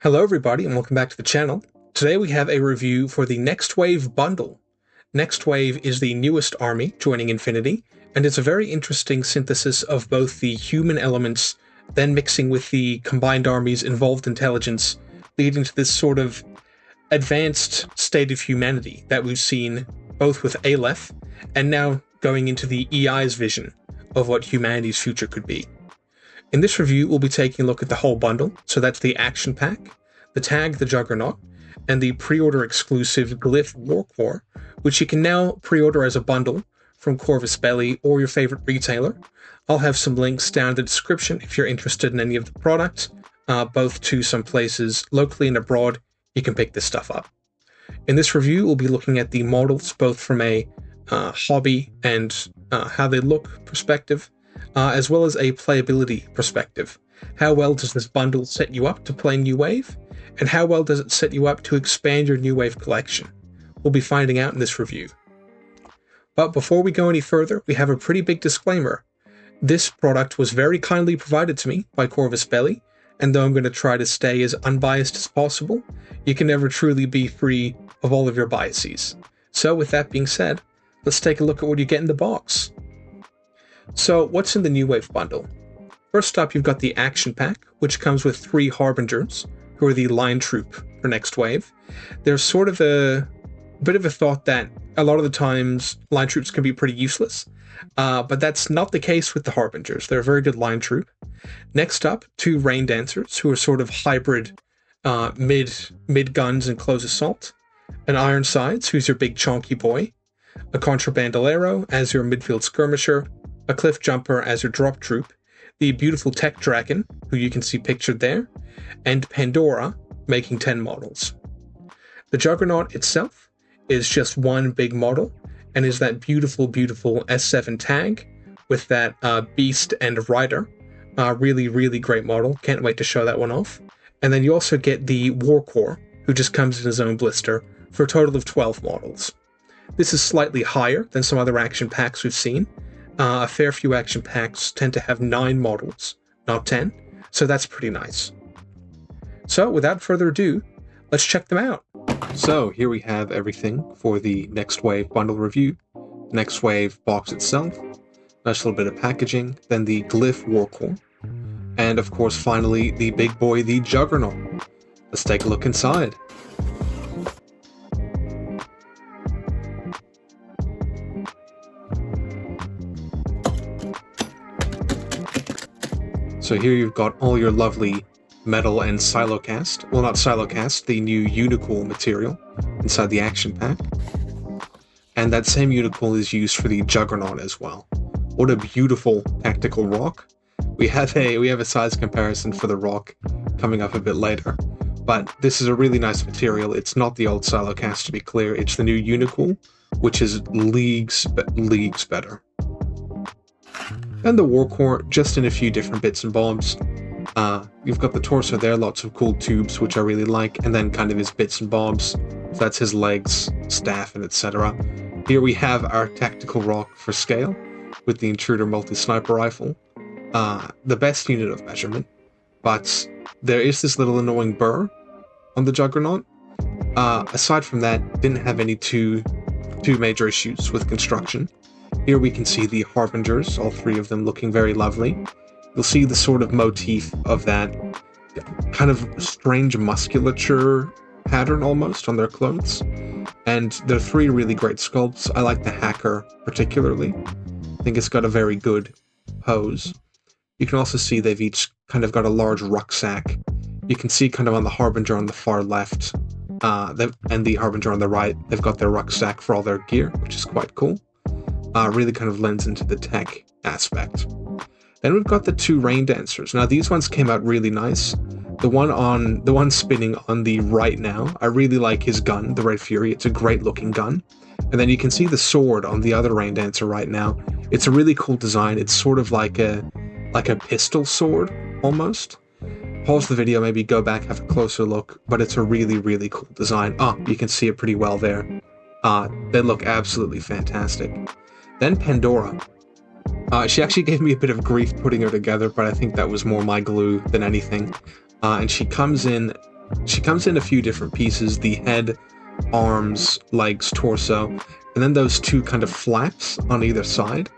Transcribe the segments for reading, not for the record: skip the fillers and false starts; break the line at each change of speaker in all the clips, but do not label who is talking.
Hello everybody and welcome back to the channel. Today we have a review for the Next Wave bundle. Next Wave is the newest army joining Infinity, and it's a very interesting synthesis of both the human elements, then mixing with the combined army's involved intelligence, leading to this sort of advanced state of humanity that we've seen both with Aleph and now going into the EI's vision of what humanity's future could be. In this review, we'll be taking a look at the whole bundle, so that's the action pack, the tag, the Juggernaut, and the pre-order exclusive Glyph Warcor, which you can now pre-order as a bundle from Corvus Belli or your favorite retailer. I'll have some links down in the description if you're interested in any of the products, both to some places locally and abroad. You can pick this stuff up. In this review, we'll be looking at the models both from a hobby and how they look perspective, as well as a playability perspective. How well does this bundle set you up to play New Wave, and how well does it set you up to expand your New Wave collection? We'll be finding out in this review. But before we go any further, we have a pretty big disclaimer. This product was very kindly provided to me by Corvus Belli, and though I'm going to try to stay as unbiased as possible, you can never truly be free of all of your biases. So with that being said, let's take a look at what you get in the box. So what's in the New Wave bundle? First up, you've got the action pack, which comes with 3 Harbingers, who are the line troop for Next Wave. There's sort of a bit of a thought that a lot of the times line troops can be pretty useless, but that's not the case with the Harbingers. They're a very good line troop. Next up, 2 Rain Dancers, who are sort of hybrid mid guns and close assault. An Ironsides, who's your big chonky boy. A Contrabandolero as your midfield skirmisher. A Cliff Jumper as your drop troop, the beautiful Tech Dragon, who you can see pictured there, and Pandora, making 10 models. The Juggernaut itself is just one big model, and is that beautiful, beautiful S7 tag with that Beast and Rider. Really, really great model. Can't wait to show that one off. And then you also get the Warcor, who just comes in his own blister, for a total of 12 models. This is slightly higher than some other action packs we've seen. A fair few action packs tend to have 9 models, not 10, so that's pretty nice. So without further ado, let's check them out. So here we have everything for the Next Wave bundle review. Next Wave box itself, nice little bit of packaging, then the Glyph Warcor, and of course finally the big boy, the Juggernaut. Let's take a look inside. So here you've got all your lovely metal and silocast. Well, not silocast, the new Unicool material inside the action pack. And that same Unicool is used for the Juggernaut as well. What a beautiful tactical rock. We have a size comparison for the rock coming up a bit later. But this is a really nice material. It's not the old silocast, to be clear. It's the new Unicool, which is leagues better. And the Warcor, just in a few different bits and bobs. You've got the torso there, lots of cool tubes, which I really like, and then kind of his bits and bobs. So that's his legs, staff, and etc. Here we have our tactical rock for scale, with the Intruder multi-sniper rifle. The best unit of measurement, but there is this little annoying burr on the Juggernaut. Aside from that, didn't have any two major issues with construction. Here we can see the Harbingers, all 3 of them looking very lovely. You'll see the sort of motif of that kind of strange musculature pattern almost on their clothes. And they're 3 really great sculpts. I like the Hacker particularly. I think it's got a very good pose. You can also see they've each kind of got a large rucksack. You can see kind of on the Harbinger on the far left, and the Harbinger on the right, they've got their rucksack for all their gear, which is quite cool. Really kind of lends into the tech aspect. Then we've got the 2 Rain Dancers. Now these ones came out really nice. The one spinning on the right now, I really like his gun, the Red Fury. It's a great looking gun. And then you can see the sword on the other Rain Dancer right now. It's a really cool design. It's sort of like a pistol sword almost. Pause the video, maybe go back, have a closer look, but it's a really, really cool design. You can see it pretty well there. They look absolutely fantastic. Then Pandora. She actually gave me a bit of grief putting her together, but I think that was more my glue than anything. And she comes in she comes in a few different pieces: the head, arms, legs, torso, and then those two kind of flaps on either side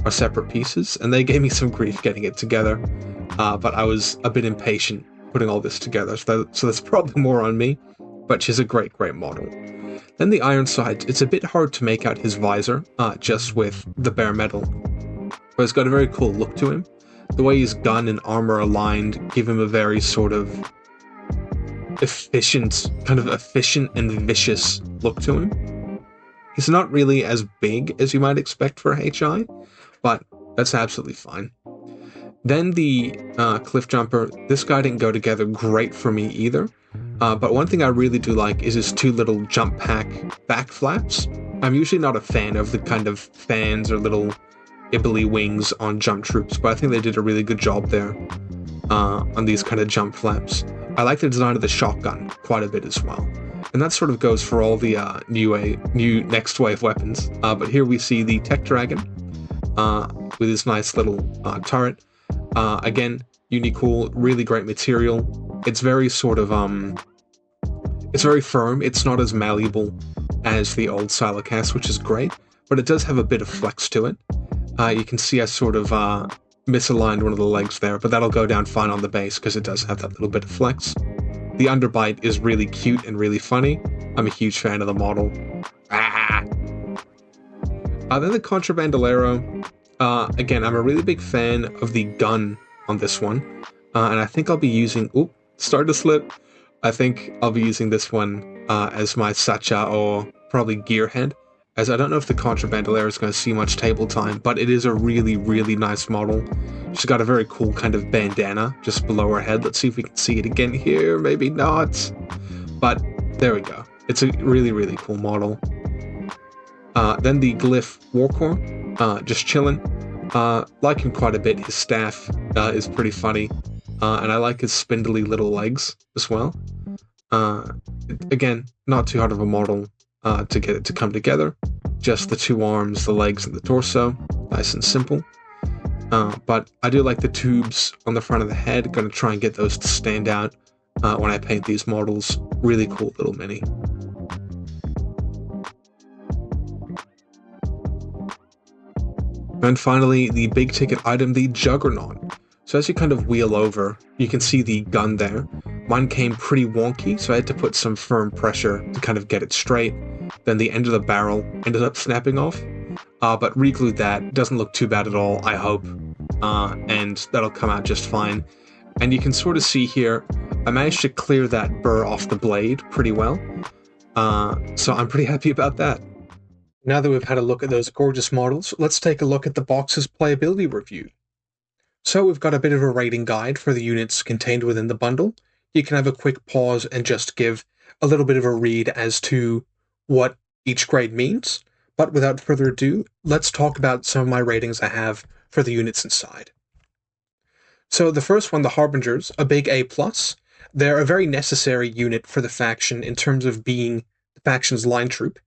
are separate pieces, and they gave me some grief getting it together, but I was a bit impatient putting all this together, so that's probably more on me, but she's a great model. Then the iron sights, it's a bit hard to make out his visor, just with the bare metal, but it's got a very cool look to him. The way his gun and armor aligned give him a very sort of efficient and vicious look to him. He's not really as big as you might expect for HI, but that's absolutely fine. Then the cliff jumper, this guy didn't go together great for me either, but one thing I really do like is his two little jump pack back flaps. I'm usually not a fan of the kind of fans or little ibbly wings on jump troops, but I think they did a really good job there on these kind of jump flaps. I like the design of the shotgun quite a bit as well, and that sort of goes for all the new next wave weapons. But here we see the Tech Dragon with his nice little turret. Again, Unicool, really great material. It's very sort of it's very firm. It's not as malleable as the old Silicast, which is great, but it does have a bit of flex to it. You can see I sort of misaligned one of the legs there, but that'll go down fine on the base because it does have that little bit of flex. The underbite is really cute and really funny. I'm a huge fan of the model. Then the Contrabandolero. Again, I'm a really big fan of the gun on this one, and I think I'll be using... Oop, started to slip. I think I'll be using this one as my Sacha or probably Gearhead, as I don't know if the Contrabandolero is going to see much table time, but it is a really nice model. She's got a very cool kind of bandana just below her head. Let's see if we can see it again here. Maybe not. But there we go. It's a really cool model. Then the Glyph Warcor, just chilling. Like him quite a bit. His staff is pretty funny. And I like his spindly little legs as well. Again, not too hard of a model to get it to come together. Just the two arms, the legs, and the torso. Nice and simple. But I do like the tubes on the front of the head. Going to try and get those to stand out when I paint these models. Really cool little mini. And finally, the big ticket item, the Juggernaut. So as you kind of wheel over, you can see the gun there. Mine came pretty wonky, so I had to put some firm pressure to kind of get it straight. Then the end of the barrel ended up snapping off. But re-glued that. Doesn't look too bad at all, I hope. And that'll come out just fine. And you can sort of see here, I managed to clear that burr off the blade pretty well. So I'm pretty happy about that. Now that we've had a look at those gorgeous models, let's take a look at the box's playability review. So we've got a bit of a rating guide for the units contained within the bundle. You can have a quick pause and just give a little bit of a read as to what each grade means. But without further ado, let's talk about some of my ratings I have for the units inside. So the first one, the Harbingers, a big A+. They're a very necessary unit for the faction in terms of being the faction's line troop.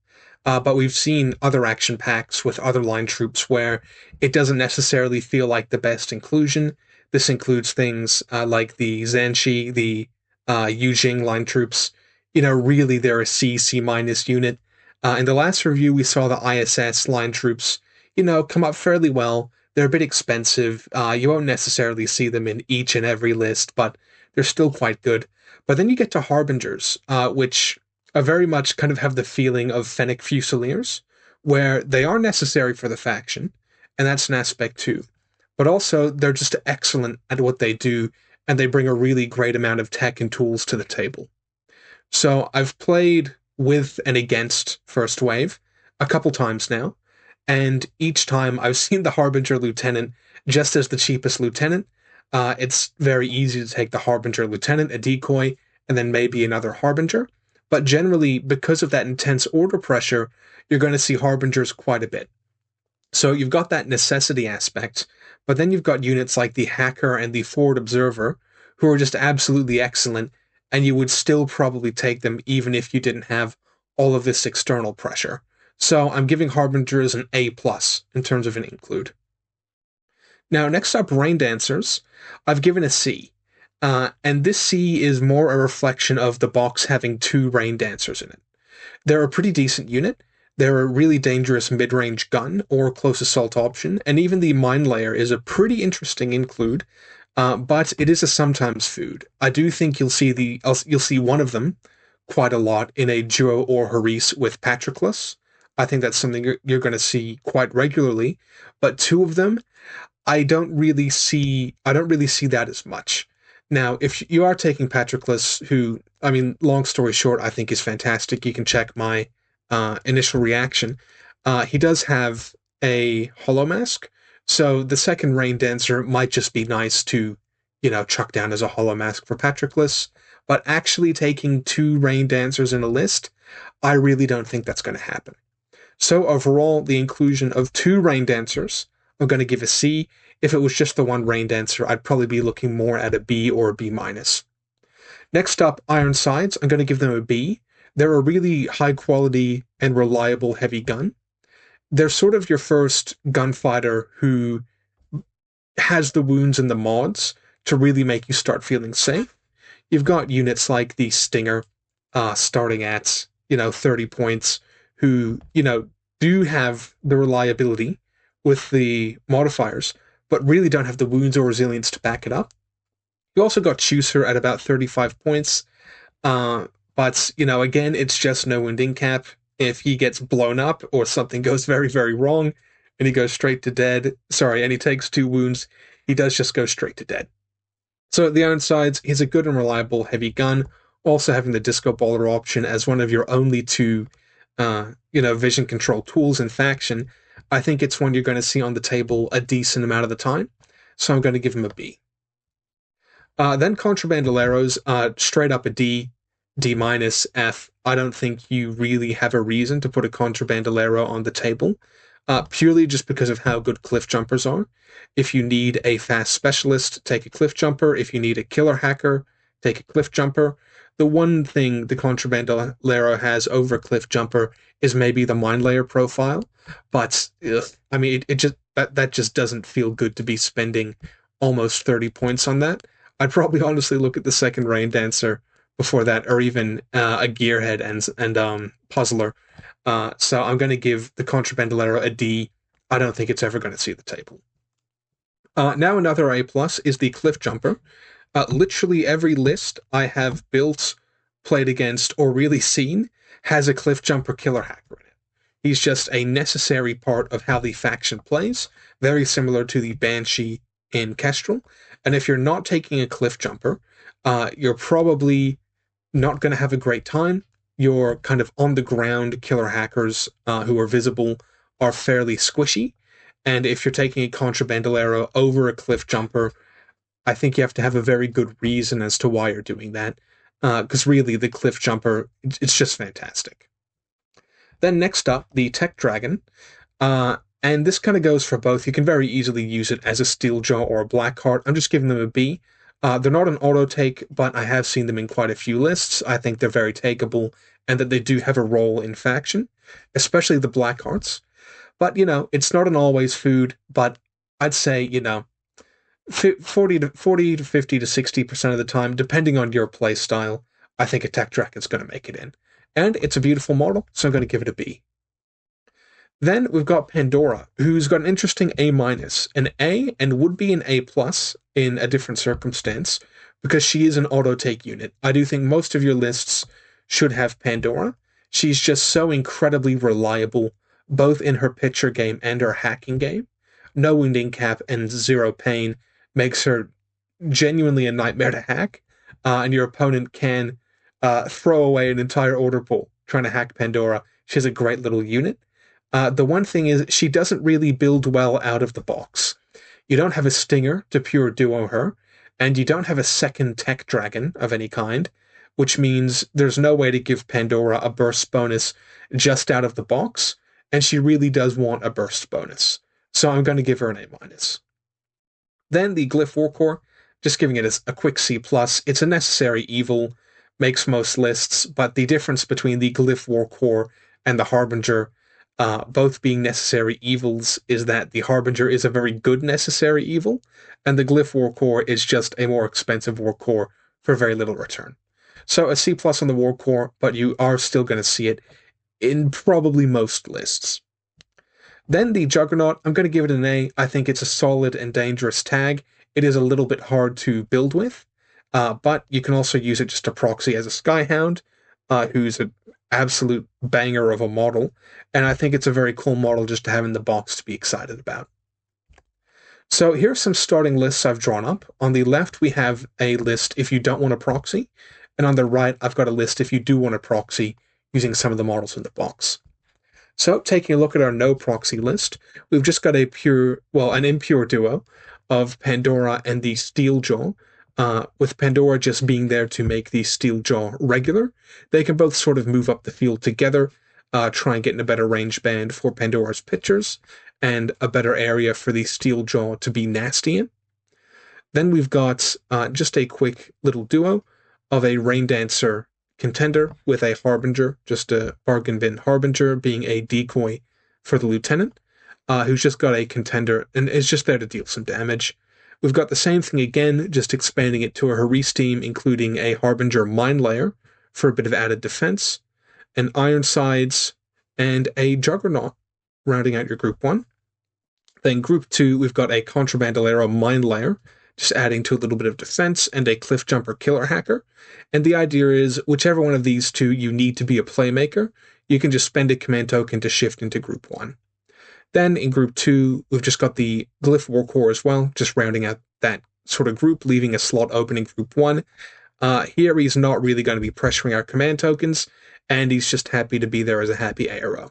But we've seen other action packs with other line troops where it doesn't necessarily feel like the best inclusion. This includes things like the Zhanshi, the Yujing line troops. You know, really they're a C, C- unit. In the last review, we saw the ISS line troops, you know, come up fairly well. They're a bit expensive. You won't necessarily see them in each and every list, but they're still quite good. But then you get to Harbingers, which very much kind of have the feeling of Fennec Fusiliers, where they are necessary for the faction, and that's an aspect too. But also, they're just excellent at what they do, and they bring a really great amount of tech and tools to the table. So I've played with and against First Wave a couple times now, and each time I've seen the Harbinger Lieutenant just as the cheapest lieutenant. It's very easy to take the Harbinger Lieutenant, a decoy, and then maybe another Harbinger. But generally, because of that intense order pressure, you're going to see Harbingers quite a bit. So you've got that necessity aspect, but then you've got units like the Hacker and the Forward Observer, who are just absolutely excellent, and you would still probably take them even if you didn't have all of this external pressure. So I'm giving Harbingers an A+ in terms of an include. Now, next up, Rain Dancers. I've given a C. And this C is more a reflection of the box having 2 Rain Dancers in it. They're a pretty decent unit. They're a really dangerous mid-range gun or close assault option, and even the mine layer is a pretty interesting include, but it is a sometimes food. I do think you'll see one of them quite a lot in a duo or Haris with Patroclus. I think that's something you're going to see quite regularly, but 2 of them, I don't really see that as much. Now, if you are taking Patroclus, who, I mean, long story short, I think is fantastic. You can check my initial reaction. He does have a Hollow Mask, so the second Rain Dancer might just be nice to, chuck down as a Hollow Mask for Patroclus, but actually taking 2 Rain Dancers in a list, I really don't think that's going to happen. So overall, the inclusion of 2 Rain Dancers, I'm going to give a C. If it was just the 1 Rain Dancer, I'd probably be looking more at a B or a B-. Next up, Iron Sides, I'm going to give them a B. They're a really high quality and reliable heavy gun. They're sort of your first gunfighter who has the wounds and the mods to really make you start feeling safe. You've got units like the Stinger, starting at, 30 points, who, do have the reliability with the modifiers, but really don't have the wounds or resilience to back it up. You also got Chooser at about 35 points, but, again, it's just no wounding cap. If he gets blown up or something goes very, very wrong, and he goes straight to dead, and he takes 2 wounds, he does just go straight to dead. So at the Iron Sides, he's a good and reliable heavy gun, also having the Disco Baller option as one of your only 2, vision control tools in faction. I think it's one you're going to see on the table a decent amount of the time, so I'm going to give him a B. Then Contrabandoleros, straight up a D, D-, F. I don't think you really have a reason to put a Contrabandolero on the table, purely just because of how good Cliff Jumpers are. If you need a fast specialist, take a Cliff Jumper. If you need a killer hacker, take a Cliff Jumper. The one thing the Contrabandolero has over a Cliff Jumper is maybe the mine layer profile, but it just that just doesn't feel good to be spending almost 30 points on that. I'd probably honestly look at the second Rain Dancer before that, or even a Gearhead and Puzzler. So I'm going to give the Contrabandolero a D. I don't think it's ever going to see the table. Now another A+ is the Cliff Jumper. Literally every list I have built, played against, or really seen has a Cliff Jumper killer hacker in it. He's just a necessary part of how the faction plays, very similar to the Banshee in Kestrel. And if you're not taking a Cliff Jumper, you're probably not going to have a great time. Your kind of on-the-ground killer hackers who are visible are fairly squishy. And if you're taking a Contrabandolero over a Cliff Jumper, I think you have to have a very good reason as to why you're doing that. Because really, the Cliff Jumper, it's just fantastic. Then next up, the Tech Dragon. And this kind of goes for both. You can very easily use it as a Steeljaw or a Blackheart. I'm just giving them a B. They're not an auto-take, but I have seen them in quite a few lists. I think they're very takeable, and that they do have a role in faction, especially the Blackhearts. But, it's not an always food, but I'd say, 40 to 50 to 60% of the time, depending on your play style, I think a Tech Dragon's going to make it in. And it's a beautiful model, so I'm going to give it a B. Then we've got Pandora, who's got an interesting A-, an A, and would be an A+ in a different circumstance, because she is an auto-take unit. I do think most of your lists should have Pandora. She's just so incredibly reliable, both in her picture game and her hacking game. No wounding cap and 0 pain makes her genuinely a nightmare to hack, and your opponent can throw away an entire order pool trying to hack Pandora. She has a great little unit. The one thing is, she doesn't really build well out of the box. You don't have a Stinger to pure duo her, and you don't have a second Tech Dragon of any kind, which means there's no way to give Pandora a burst bonus just out of the box, and she really does want a burst bonus. So I'm going to give her an A-. Then the Glyph Warcor, just giving it a quick C+. It's a necessary evil, makes most lists, but the difference between the Glyph Warcor and the Harbinger, both being necessary evils, is that the Harbinger is a very good necessary evil, and the Glyph Warcor is just a more expensive Warcor for very little return. So a C+ on the Warcor, but you are still going to see it in probably most lists. Then the Juggernaut, I'm going to give it an A. I think it's a solid and dangerous tag. It is a little bit hard to build with, but you can also use it just to proxy as a Skyhound, who's an absolute banger of a model, and I think it's a very cool model just to have in the box to be excited about. So here's some starting lists I've drawn up. On the left, we have a list if you don't want to proxy, and on the right, I've got a list if you do want to proxy using some of the models in the box. So taking a look at our no proxy list, we've just got an impure duo of Pandora and the Steeljaw, with Pandora just being there to make the Steeljaw regular. They can both sort of move up the field together, try and get in a better range band for Pandora's pitchers, and a better area for the Steeljaw to be nasty in. Then we've got just a quick little duo of a Rain Dancer Contender with a Harbinger, just a bargain bin Harbinger being a decoy for the Lieutenant, who's just got a Contender and is just there to deal some damage. We've got the same thing again, just expanding it to a Haris team, including a Harbinger Mine Layer for a bit of added defense, an Ironsides, and a Juggernaut, rounding out your Group 1. Then Group 2, we've got a Contrabandolero Mine Layer, just adding to a little bit of defense, and a Cliff Jumper Killer Hacker. And the idea is, whichever one of these two you need to be a playmaker, you can just spend a command token to shift into Group 1. Then in Group 2, we've just got the Glyph Warcor as well, just rounding out that sort of group, leaving a slot open in Group 1. Here he's not really going to be pressuring our command tokens, and he's just happy to be there as a happy ARO.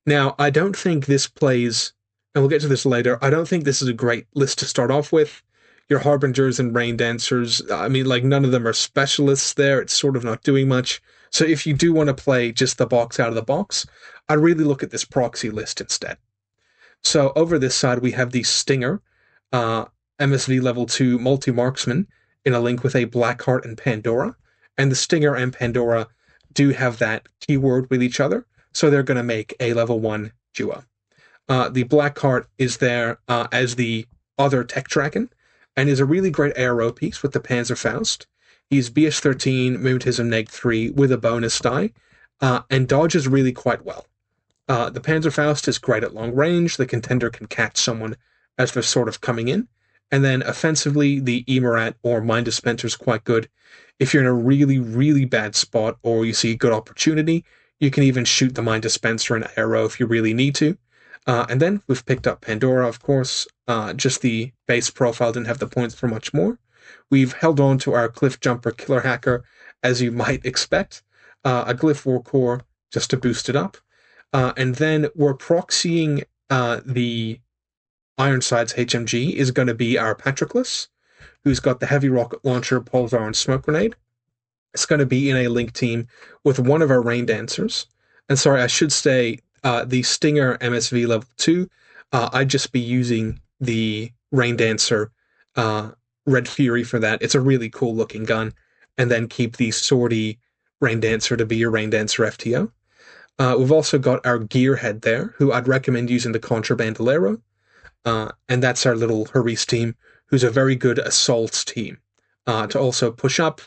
Now, I don't think this plays, and we'll get to this later, I don't think this is a great list to start off with. Your Harbingers and Rain Dancers, I mean, like, none of them are specialists there. It's sort of not doing much. So if you do want to play just the box out of the box, I'd really look at this proxy list instead. So over this side, we have the Stinger, MSV level 2 multi-marksman in a link with a Blackheart and Pandora. And the Stinger and Pandora do have that keyword with each other, so they're going to make a level 1 duo. The Blackheart is there as the other Tech Dragon, and is a really great ARO piece with the Panzerfaust. He's BS13, Mimetism Neg3 with a bonus die, and dodges really quite well. The Panzerfaust is great at long range, the Contender can catch someone as they're sort of coming in, and then offensively, the Emerat or Mind Dispenser is quite good. If you're in a really, really bad spot, or you see a good opportunity, you can even shoot the Mind Dispenser and ARO if you really need to. And then we've picked up Pandora, of course. Just the base profile didn't have the points for much more. We've held on to our Cliff Jumper Killer Hacker, as you might expect. A Glyph Warcor, just to boost it up. And then we're proxying the Ironsides HMG is going to be our Patroclus, who's got the Heavy Rocket Launcher, Pulsar, and Smoke Grenade. It's going to be in a link team with one of our Rain Dancers. And sorry, I should say the Stinger MSV level 2, I'd just be using the Rain Dancer Red Fury for that. It's a really cool looking gun. And then keep the Swordy Rain Dancer to be your Rain Dancer FTO. We've also got our Gearhead there, who I'd recommend using the Contrabandolero. And that's our little Haris team, who's a very good assault team. To also push up,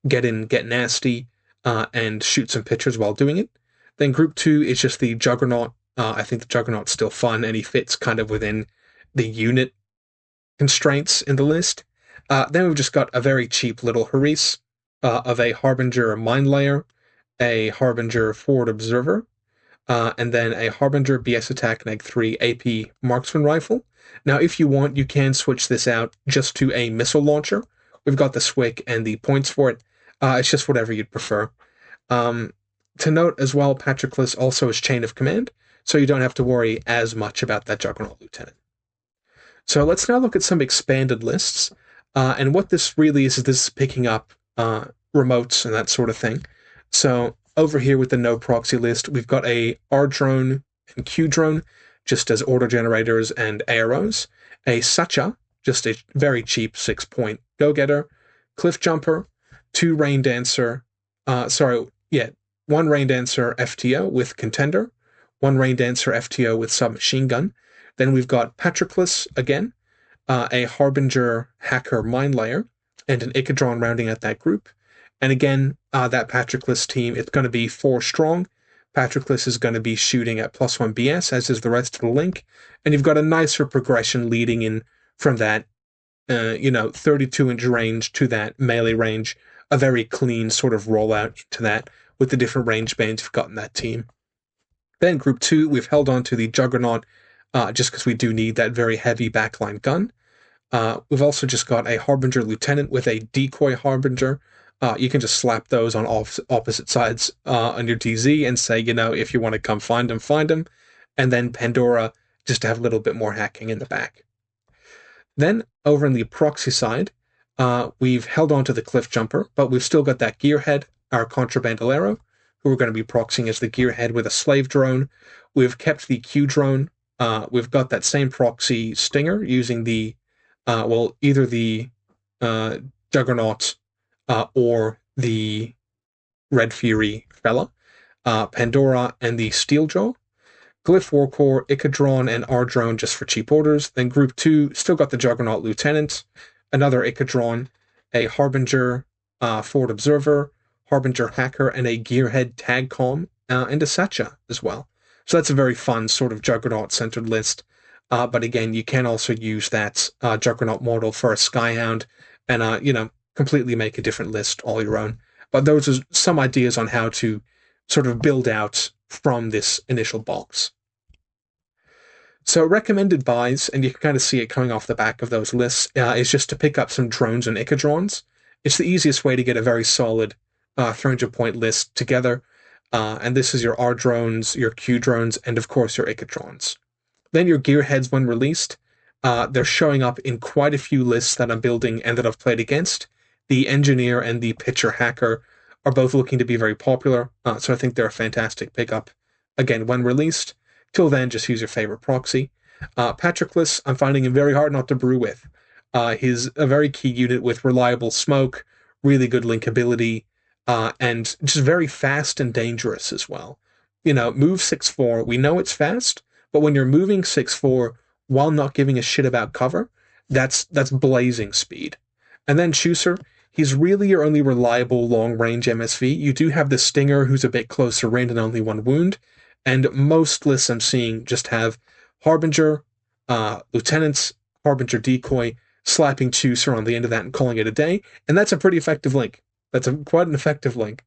get in, get nasty, and shoot some pitchers while doing it. Then Group 2 is just the Juggernaut. I think the Juggernaut's still fun, and he fits kind of within the unit constraints in the list. Then we've just got a very cheap little Haris of a Harbinger Mine Layer, a Harbinger Forward Observer, and then a Harbinger BS Attack Neg 3 AP Marksman Rifle. Now, if you want, you can switch this out just to a missile launcher. We've got the SWIC and the points for it. It's just whatever you'd prefer. To note as well, Patroclus also is Chain of Command, so you don't have to worry as much about that Juggernaut Lieutenant. So let's now look at some expanded lists, and what this really is this is picking up remotes and that sort of thing. So over here with the no proxy list, we've got a R drone and Q drone, just as order generators and AROs, a Sacha, just a very cheap 6-point go-getter, Cliff Jumper, 2 Rain Dancer, 1 Rain Dancer FTO with Contender, one Rain Dancer FTO with submachine gun. Then we've got Patroclus again, a Harbinger Hacker Mine Layer, and an Ichadron rounding out that group. And again, that Patroclus team, it's going to be 4 strong. Patroclus is going to be shooting at +1 BS, as is the rest of the link. And you've got a nicer progression leading in from that, 32-inch range to that melee range. A very clean sort of rollout into that with the different range bands you've got in that team. Then Group 2, we've held on to the Juggernaut, just because we do need that very heavy backline gun. We've also just got a Harbinger Lieutenant with a Decoy Harbinger. You can just slap those on opposite sides on your DZ and say, if you want to come find them. And then Pandora, just to have a little bit more hacking in the back. Then, over on the proxy side, we've held on to the Cliff Jumper, but we've still got that Gearhead, our Contrabandolero, who we're going to be proxying as the Gearhead with a Slave Drone. We've kept the Q Drone. We've got that same proxy Stinger using the, either the Juggernaut or the Red Fury fella, Pandora, and the Steeljaw. Glyph Warcor, Ichadron, and R-Drone just for cheap orders. Then Group 2, still got the Juggernaut Lieutenant, another Ichadron, a Harbinger Forward Observer, Harbinger Hacker, and a Gearhead Tag Com, and a Satcha as well. So that's a very fun sort of Juggernaut-centered list. But again, you can also use that Juggernaut model for a Skyhound and, completely make a different list all your own. But those are some ideas on how to sort of build out from this initial box. So recommended buys, and you can kind of see it coming off the back of those lists, is just to pick up some drones and Ichadrons. It's the easiest way to get a very solid 300-point list together. And this is your R drones, your Q drones, and of course your Ichadrons. Then your Gearheads, when released, they're showing up in quite a few lists that I'm building and that I've played against. The Engineer and the Pitcher Hacker are both looking to be very popular, so I think they're a fantastic pickup. Again, when released. Till then, just use your favorite proxy. Patroclus, I'm finding him very hard not to brew with. He's a very key unit with reliable smoke, really good linkability, and just very fast and dangerous as well. Move 6'4", we know it's fast, but when you're moving 6'4", while not giving a shit about cover, that's blazing speed. And then Chooser, he's really your only reliable long-range MSV. You do have the Stinger, who's a bit closer in and only 1 wound, and most lists I'm seeing just have Harbinger, Lieutenants, Harbinger Decoy, slapping Chooser on the end of that and calling it a day, and that's a pretty effective link. That's quite an effective link.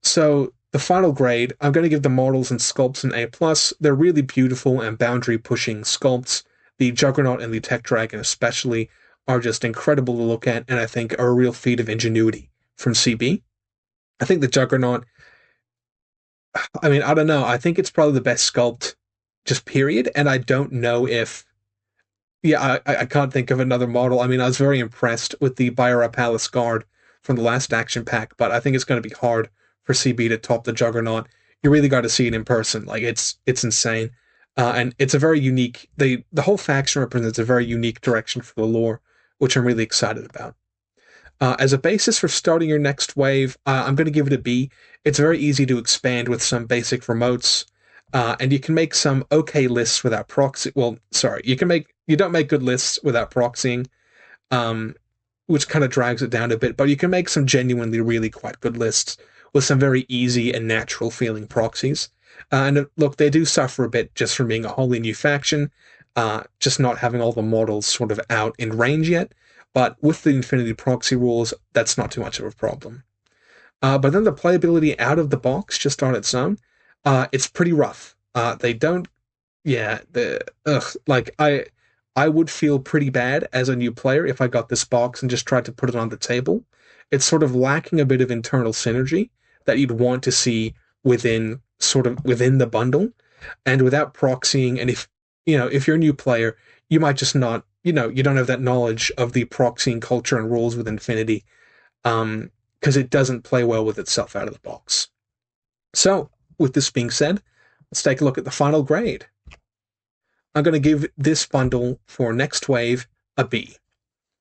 So the final grade, I'm going to give the models and sculpts an A+. They're really beautiful and boundary-pushing sculpts. The Juggernaut and the Tech Dragon especially are just incredible to look at, and I think are a real feat of ingenuity from CB. I think the Juggernaut, I don't know, I think it's probably the best sculpt, just period, and I don't know if, I can't think of another model. I was very impressed with the Byra Palace Guard from the last action pack, but I think it's going to be hard for CB to top the Juggernaut. You really got to see it in person. It's insane. And it's a very unique, the whole faction represents a very unique direction for the lore, which I'm really excited about. As a basis for starting your next wave, I'm going to give it a B. It's very easy to expand with some basic remotes, and you can make some okay lists without proxy. Well, sorry, you don't make good lists without proxying, which kind of drags it down a bit, but you can make some genuinely really quite good lists with some very easy and natural feeling proxies. And look, they do suffer a bit just from being a wholly new faction, just not having all the models sort of out in range yet. But with the Infinity proxy rules, that's not too much of a problem. But then the playability out of the box, just on its own, it's pretty rough. They don't, I would feel pretty bad as a new player if I got this box and just tried to put it on the table. It's sort of lacking a bit of internal synergy that you'd want to see within the bundle, and without proxying. And if you're a new player, you might just not, you don't have that knowledge of the proxying culture and rules with Infinity, because it doesn't play well with itself out of the box. So, with this being said, let's take a look at the final grade. I'm going to give this bundle for Next Wave a B.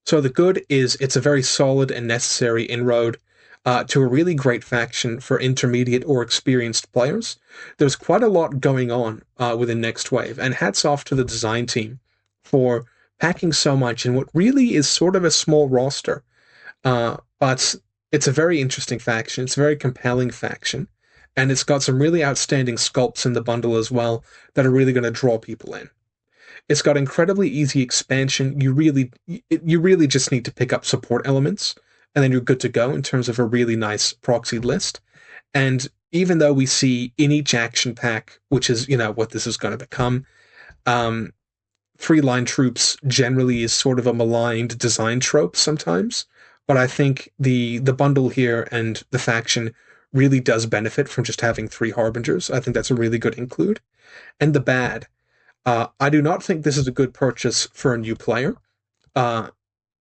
So the good is it's a very solid and necessary inroad. to a really great faction for intermediate or experienced players. There's quite a lot going on within Next Wave, and hats off to the design team for packing so much in what really is sort of a small roster. But it's a very interesting faction. It's a very compelling faction. And it's got some really outstanding sculpts in the bundle as well that are really going to draw people in. It's got incredibly easy expansion. You really just need to pick up support elements, and then you're good to go in terms of a really nice proxy list. And even though we see in each action pack, which is, what this is going to become, 3-line troops generally is sort of a maligned design trope sometimes. But I think the bundle here and the faction really does benefit from just having 3 Harbingers. I think that's a really good include. And the bad. I do not think this is a good purchase for a new player.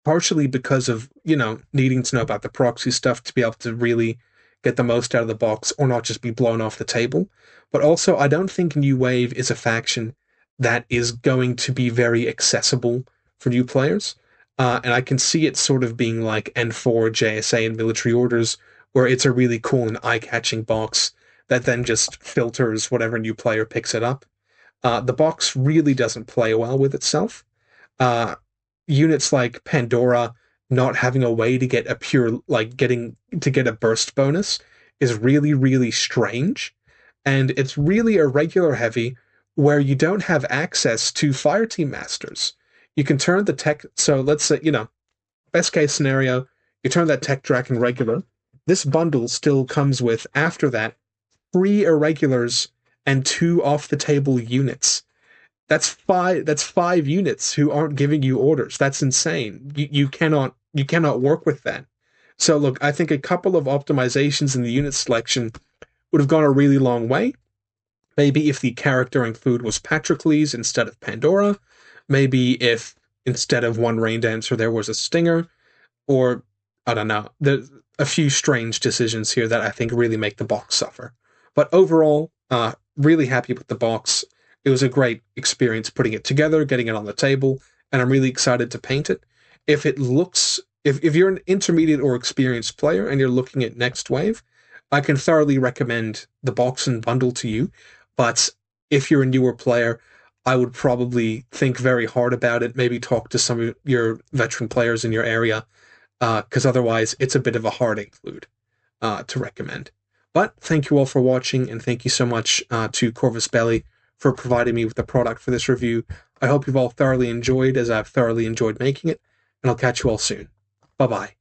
Partially because of, needing to know about the proxy stuff to be able to really get the most out of the box or not just be blown off the table. But also, I don't think New Wave is a faction that is going to be very accessible for new players. And I can see it sort of being like N4, JSA, and military orders, where it's a really cool and eye-catching box that then just filters whatever new player picks it up. The box really doesn't play well with itself. Units like Pandora not having a way to get a pure, get a burst bonus is really, really strange. And it's really a regular heavy where you don't have access to Fireteam Masters. You can turn the tech, so let's say, best case scenario, you turn that Tech Dragon regular. This bundle still comes with, after that, 3 irregulars and 2 off-the-table units. That's 5 units who aren't giving you orders. That's insane. You cannot work with that. So look, I think a couple of optimizations in the unit selection would have gone a really long way. Maybe if the character include was Patrocles instead of Pandora. Maybe if instead of 1 Rain Dancer there was a Stinger. Or, I don't know. There's a few strange decisions here that I think really make the box suffer. But overall, really happy with the box. It was a great experience putting it together, getting it on the table, and I'm really excited to paint it. If you're an intermediate or experienced player and you're looking at Next Wave, I can thoroughly recommend the box and bundle to you. But if you're a newer player, I would probably think very hard about it, maybe talk to some of your veteran players in your area, because otherwise it's a bit of a hard include to recommend. But thank you all for watching, and thank you so much to Corvus Belli for providing me with the product for this review. I hope you've all thoroughly enjoyed, as I've thoroughly enjoyed making it, and I'll catch you all soon. Bye-bye.